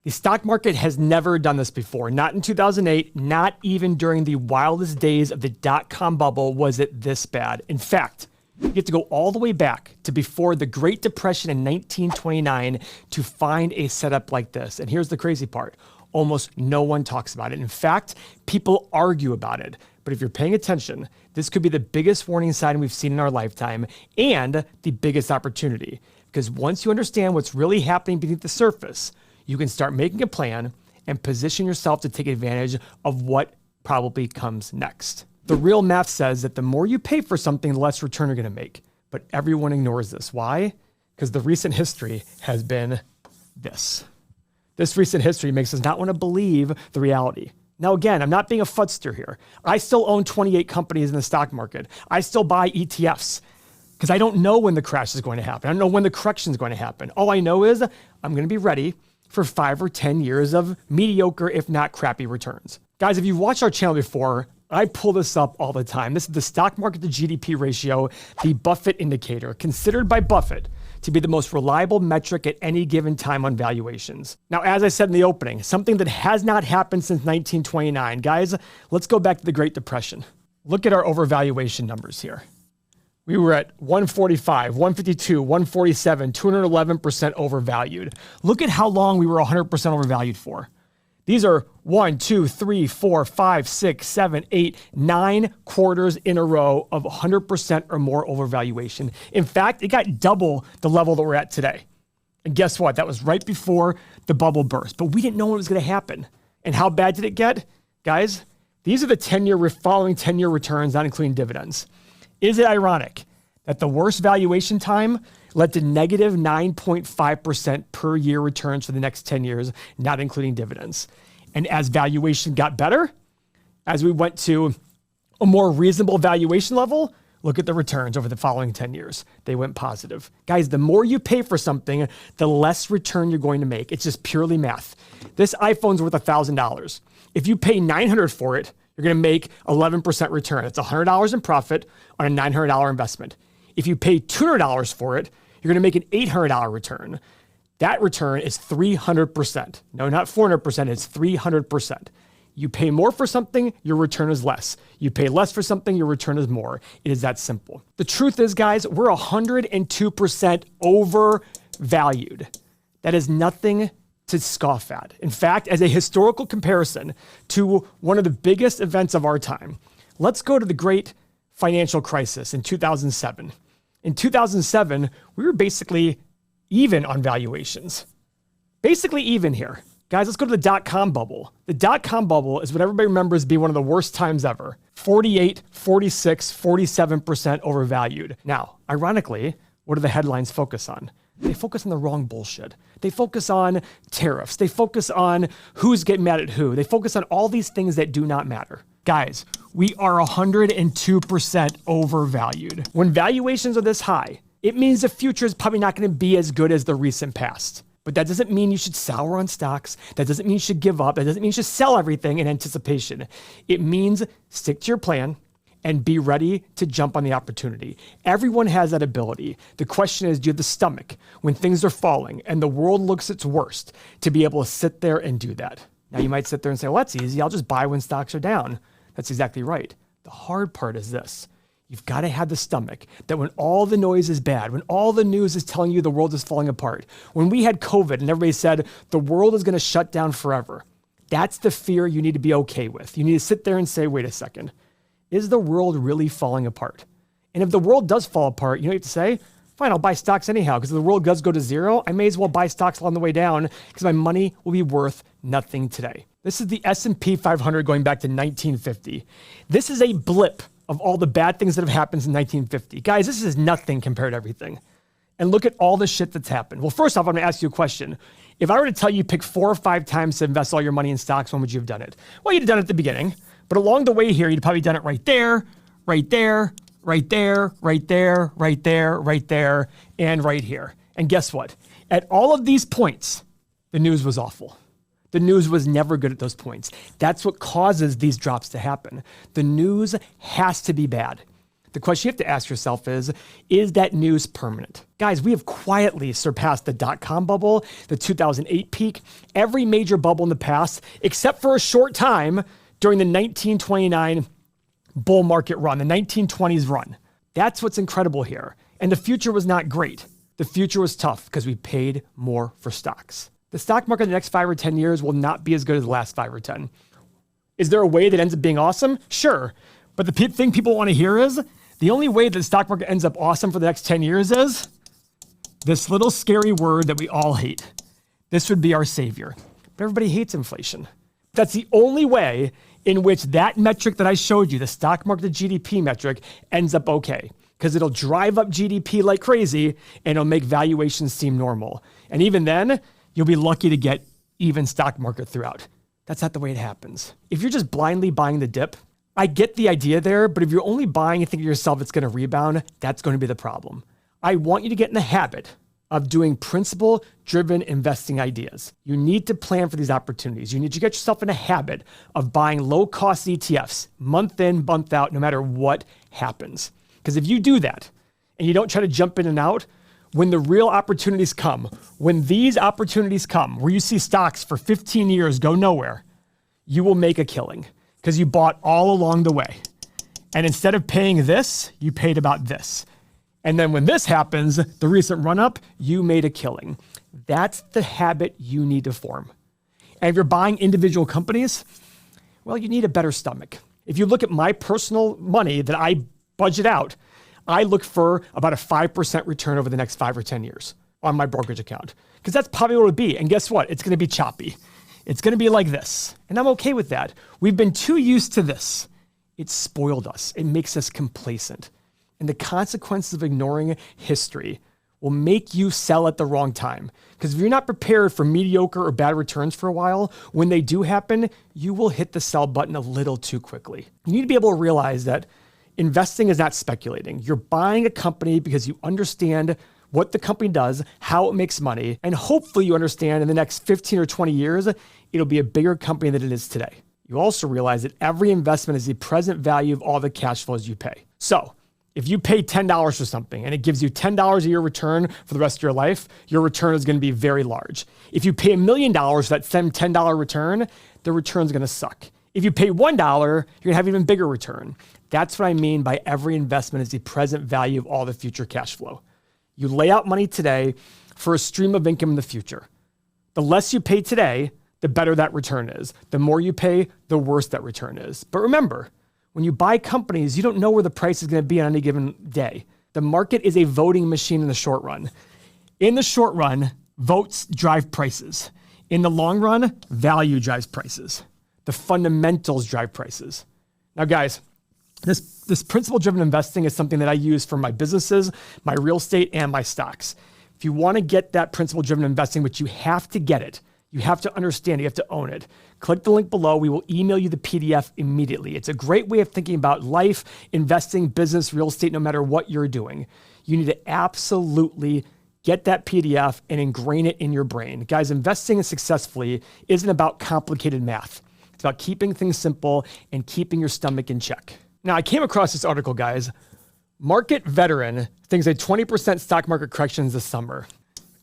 The stock market has never done this before. Not in 2008, not even during the wildest days of the dot-com bubble was it this bad. In fact, you have to go all the way back to before the Great Depression in 1929 to find a setup like this. And here's the crazy part. Almost no one talks about it. In fact, people argue about it. But if you're paying attention, this could be the biggest warning sign we've seen in our lifetime and the biggest opportunity. Because once you understand what's really happening beneath the surface, you can start making a plan and position yourself to take advantage of what probably comes next. The real math says that the more you pay for something, the less return you're going to make. But everyone ignores this. Why? Because the recent history has been this. This recent history makes us not want to believe the reality. Now, again, I'm not being a fudster here. I still own 28 companies in the stock market. I still buy ETFs because I don't know when the crash is going to happen. I don't know when the correction is going to happen. All I know is I'm going to be ready for 5 or 10 years of mediocre, if not crappy returns. Guys, if you've watched our channel before, I pull this up all the time. This is the stock market to GDP ratio, the Buffett indicator, considered by Buffett to be the most reliable metric at any given time on valuations. Now, as I said in the opening, something that has not happened since 1929. Guys, let's go back to the Great Depression. Look at our overvaluation numbers here. We were at 145, 152, 147, 211% overvalued. Look at how long we were 100% overvalued for. These are 1, 2, 3, 4, 5, 6, 7, 8, 9 quarters in a row of 100% or more overvaluation. In fact, it got double the level that we're at today. And guess what? That was right before the bubble burst. But we didn't know what was going to happen. And how bad did it get? Guys, these are the following 10-year returns, not including dividends. Is it ironic that the worst valuation time led to negative 9.5% per year returns for the next 10 years, not including dividends? And as valuation got better, as we went to a more reasonable valuation level, look at the returns over the following 10 years. They went positive. Guys, the more you pay for something, the less return you're going to make. It's just purely math. This iPhone's worth $1,000. If you pay $900 for it, you're going to make 11% return. It's $100 in profit on a $900 investment. If you pay $200 for it, you're going to make an $800 return. That return is 300%. No, not 400%, it's 300%. You pay more for something, your return is less. You pay less for something, your return is more. It is that simple. The truth is, guys, we're 102% overvalued. That is nothing to scoff at. In fact, as a historical comparison to one of the biggest events of our time, let's go to the great financial crisis in 2007. In 2007, we were basically even on valuations. Basically even here. Guys, let's go to the dot-com bubble. The dot-com bubble is what everybody remembers being one of the worst times ever. 48, 46, 47% overvalued. Now, ironically, what do the headlines focus on? They focus on the wrong bullshit. They focus on tariffs. They focus on who's getting mad at who. They focus on all these things that do not matter. Guys, we are 102% overvalued. When valuations are this high, it means the future is probably not going to be as good as the recent past. But that doesn't mean you should sour on stocks. That doesn't mean you should give up. That doesn't mean you should sell everything in anticipation. It means stick to your plan and be ready to jump on the opportunity. Everyone has that ability. The question is, do you have the stomach when things are falling and the world looks its worst to be able to sit there and do that? Now you might sit there and say, well, that's easy. I'll just buy when stocks are down. That's exactly right. The hard part is this. You've got to have the stomach that when all the noise is bad, when all the news is telling you the world is falling apart, when we had COVID and everybody said the world is going to shut down forever, that's the fear you need to be okay with. You need to sit there and say, wait a second, is the world really falling apart? And if the world does fall apart, you know what you have to say? Fine, I'll buy stocks anyhow, because if the world does go to zero, I may as well buy stocks along the way down because my money will be worth nothing today. This is the S&P 500 going back to 1950. This is a blip of all the bad things that have happened in 1950. Guys, this is nothing compared to everything. And look at all the shit that's happened. Well, first off, I'm gonna ask you a question. If I were to tell you pick 4 or 5 times to invest all your money in stocks, when would you have done it? Well, you'd have done it at the beginning, but along the way here, you'd probably done it right there, right there, right there, right there, right there, right there, and right here. And guess what? At all of these points, the news was awful. The news was never good at those points. That's what causes these drops to happen. The news has to be bad. The question you have to ask yourself is that news permanent? Guys, we have quietly surpassed the dot-com bubble, the 2008 peak, every major bubble in the past, except for a short time during the 1929 bull market run, the 1920s run. That's what's incredible here. And the future was not great. The future was tough because we paid more for stocks. The stock market in the next 5 or 10 years will not be as good as the last 5 or 10. Is there a way that ends up being awesome? Sure. But the thing people want to hear is the only way that the stock market ends up awesome for the next 10 years is this little scary word that we all hate. This would be our savior. But everybody hates inflation. That's the only way in which that metric that I showed you, the stock market to GDP metric, ends up okay. Because it'll drive up GDP like crazy and it'll make valuations seem normal. And even then, you'll be lucky to get even stock market throughout. That's not the way it happens. If you're just blindly buying the dip, I get the idea there, but if you're only buying and thinking to yourself it's going to rebound, that's going to be the problem. I want you to get in the habit of doing principle-driven investing ideas. You need to plan for these opportunities. You need to get yourself in a habit of buying low-cost ETFs, month in, month out, no matter what happens. Because if you do that, and you don't try to jump in and out, when the real opportunities come, when these opportunities come, where you see stocks for 15 years go nowhere, you will make a killing. Because you bought all along the way. And instead of paying this, you paid about this. And then when this happens, the recent run-up, you made a killing. That's the habit you need to form. And if you're buying individual companies, well, you need a better stomach. If you look at my personal money that I budget out, I look for about a 5% return over the next 5 or 10 years on my brokerage account. Because that's probably what it would be. And guess what? It's going to be choppy. It's going to be like this. And I'm okay with that. We've been too used to this. It's spoiled us. It makes us complacent. And the consequences of ignoring history will make you sell at the wrong time. Because if you're not prepared for mediocre or bad returns for a while, when they do happen, you will hit the sell button a little too quickly. You need to be able to realize that investing is not speculating. You're buying a company because you understand what the company does, how it makes money, and hopefully you understand in the next 15 or 20 years, it'll be a bigger company than it is today. You also realize that every investment is the present value of all the cash flows you pay. So if you pay $10 for something and it gives you $10 a year return for the rest of your life, your return is going to be very large. If you pay $1 million for that same $10 return, the return is going to suck. If you pay $1, you're going to have an even bigger return. That's what I mean by every investment is the present value of all the future cash flow. You lay out money today for a stream of income in the future. The less you pay today, the better that return is. The more you pay, the worse that return is. But remember, when you buy companies, you don't know where the price is going to be on any given day. The market is a voting machine in the short run. In the short run, votes drive prices. In the long run, value drives prices. The fundamentals drive prices. Now, guys, this principle-driven investing is something that I use for my businesses, my real estate, and my stocks. If you want to get that principle-driven investing, which you have to get it, you have to understand it, you have to own it. Click the link below. We will email you the PDF immediately. It's a great way of thinking about life, investing, business, real estate, no matter what you're doing. You need to absolutely get that PDF and ingrain it in your brain. Guys, investing successfully isn't about complicated math. It's about keeping things simple and keeping your stomach in check. Now, I came across this article, guys. Market veteran thinks a 20% stock market corrections this summer.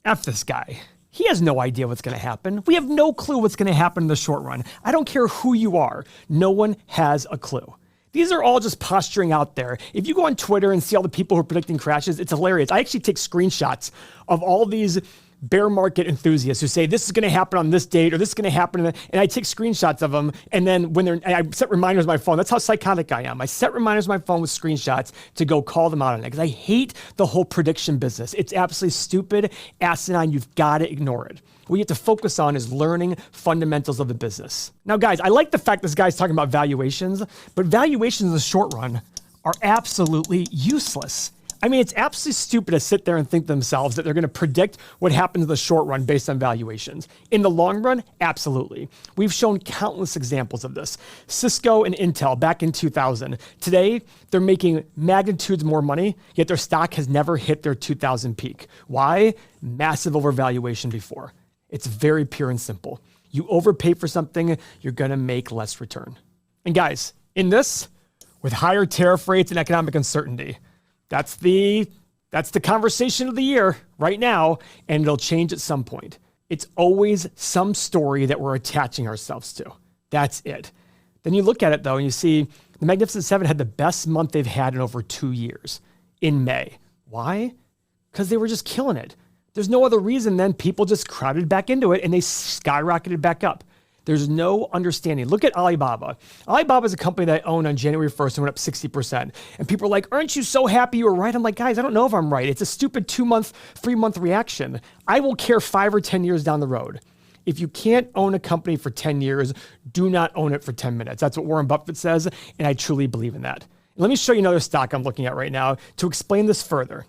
F this guy. He has no idea what's going to happen. We have no clue what's going to happen in the short run. I don't care who you are. No one has a clue. These are all just posturing out there. If you go on Twitter and see all the people who are predicting crashes, it's hilarious. I actually take screenshots of all these bear market enthusiasts who say this is going to happen on this date or this is going to happen, and I take screenshots of them, and then I set reminders on my phone. That's how psychotic I am. I set reminders on my phone with screenshots to go call them out on it because I hate the whole prediction business. It's absolutely stupid, asinine. You've got to ignore it. What you have to focus on is learning fundamentals of the business. Now, guys, I like the fact this guy's talking about valuations, but valuations in the short run are absolutely useless. I mean, it's absolutely stupid to sit there and think to themselves that they're going to predict what happens in the short run based on valuations. In the long run, absolutely. We've shown countless examples of this. Cisco and Intel back in 2000. Today, they're making magnitudes more money, yet their stock has never hit their 2000 peak. Why? Massive overvaluation before. It's very pure and simple. You overpay for something, you're going to make less return. And guys, in this, with higher tariff rates and economic uncertainty. That's the conversation of the year right now, and it'll change at some point. It's always some story that we're attaching ourselves to. That's it. Then you look at it though, and you see the Magnificent Seven had the best month they've had in over 2 years in May. Why? Because they were just killing it. There's no other reason than people just crowded back into it and they skyrocketed back up. There's no understanding. Look at Alibaba. Alibaba is a company that I owned on January 1st and went up 60%. And people are like, aren't you so happy you were right? I'm like, guys, I don't know if I'm right. It's a stupid 2-month, 3-month reaction. I will care 5 or 10 years down the road. If you can't own a company for 10 years, do not own it for 10 minutes. That's what Warren Buffett says, and I truly believe in that. Let me show you another stock I'm looking at right now to explain this further.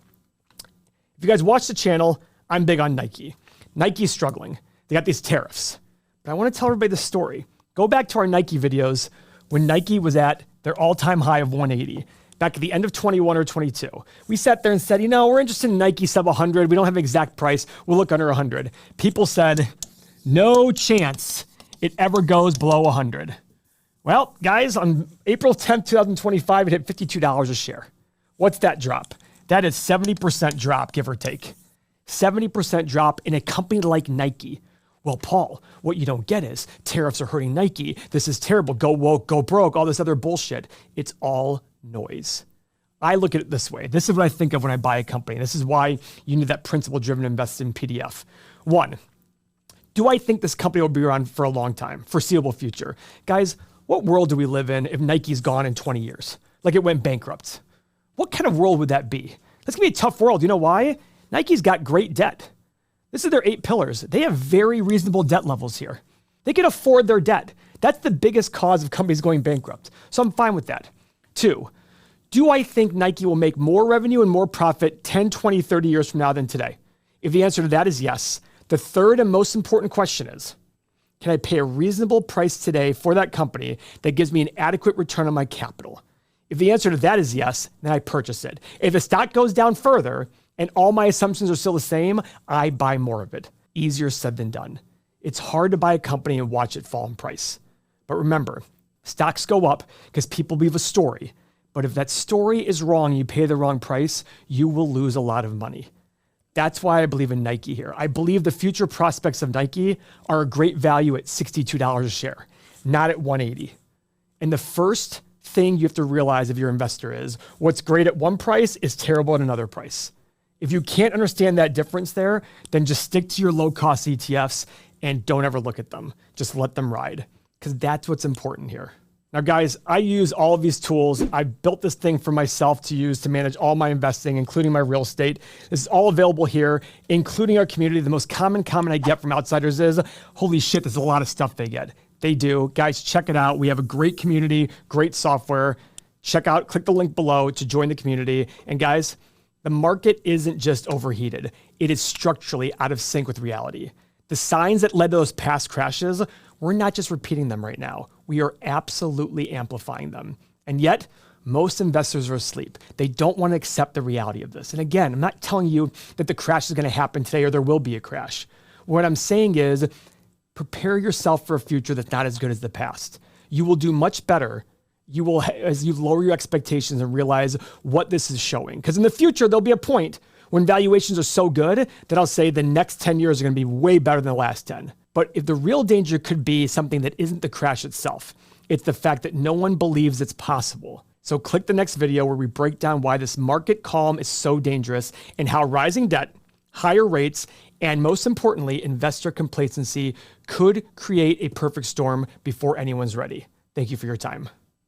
If you guys watch the channel, I'm big on Nike. Nike's struggling. They got these tariffs. But I want to tell everybody the story. Go back to our Nike videos when Nike was at their all-time high of 180, back at the end of 21 or 22. We sat there and said, you know, we're interested in Nike sub 100. We don't have an exact price. We'll look under 100. People said, no chance it ever goes below 100. Well, guys, on April 10th, 2025, it hit $52 a share. What's that drop? That is 70% drop, give or take. 70% drop in a company like Nike. Well, Paul, what you don't get is tariffs are hurting Nike. This is terrible. Go woke, go broke, all this other bullshit. It's all noise. I look at it this way. This is what I think of when I buy a company. This is why you need that principle-driven investing PDF. 1, do I think this company will be around for a long time, foreseeable future? Guys, what world do we live in if Nike's gone in 20 years? Like it went bankrupt. What kind of world would that be? That's gonna be a tough world. You know why? Nike's got great debt. This is their 8 pillars. They have very reasonable debt levels here. They can afford their debt. That's the biggest cause of companies going bankrupt. So I'm fine with that. 2, do I think Nike will make more revenue and more profit 10, 20, 30 years from now than today? If the answer to that is yes, the third and most important question is, can I pay a reasonable price today for that company that gives me an adequate return on my capital? If the answer to that is yes, then I purchase it. If the stock goes down further and all my assumptions are still the same, I buy more of it. Easier said than done. It's hard to buy a company and watch it fall in price. But remember, stocks go up because people believe a story. But if that story is wrong and you pay the wrong price, you will lose a lot of money. That's why I believe in Nike here. I believe the future prospects of Nike are a great value at $62 a share, not at 180. And the first thing you have to realize if you're an investor is what's great at one price is terrible at another price. If you can't understand that difference there, then just stick to your low-cost ETFs and don't ever look at them. Just let them ride, because that's what's important here. Now, guys, I use all of these tools. I built this thing for myself to use to manage all my investing, including my real estate. This is all available here, including our community. The most common comment I get from outsiders is, holy shit, there's a lot of stuff they get. They do. Guys, check it out. We have a great community, great software. Check out, click the link below to join the community. And guys, the market isn't just overheated. It is structurally out of sync with reality. The signs that led to those past crashes, we're not just repeating them right now. We are absolutely amplifying them. And yet, most investors are asleep. They don't want to accept the reality of this. And again, I'm not telling you that the crash is going to happen today or there will be a crash. What I'm saying is, prepare yourself for a future that's not as good as the past. You will do much better. You will, as you lower your expectations and realize what this is showing. Because in the future, there'll be a point when valuations are so good that I'll say the next 10 years are going to be way better than the last 10. But if the real danger could be something that isn't the crash itself, it's the fact that no one believes it's possible. So click the next video where we break down why this market calm is so dangerous and how rising debt, higher rates, and most importantly, investor complacency could create a perfect storm before anyone's ready. Thank you for your time.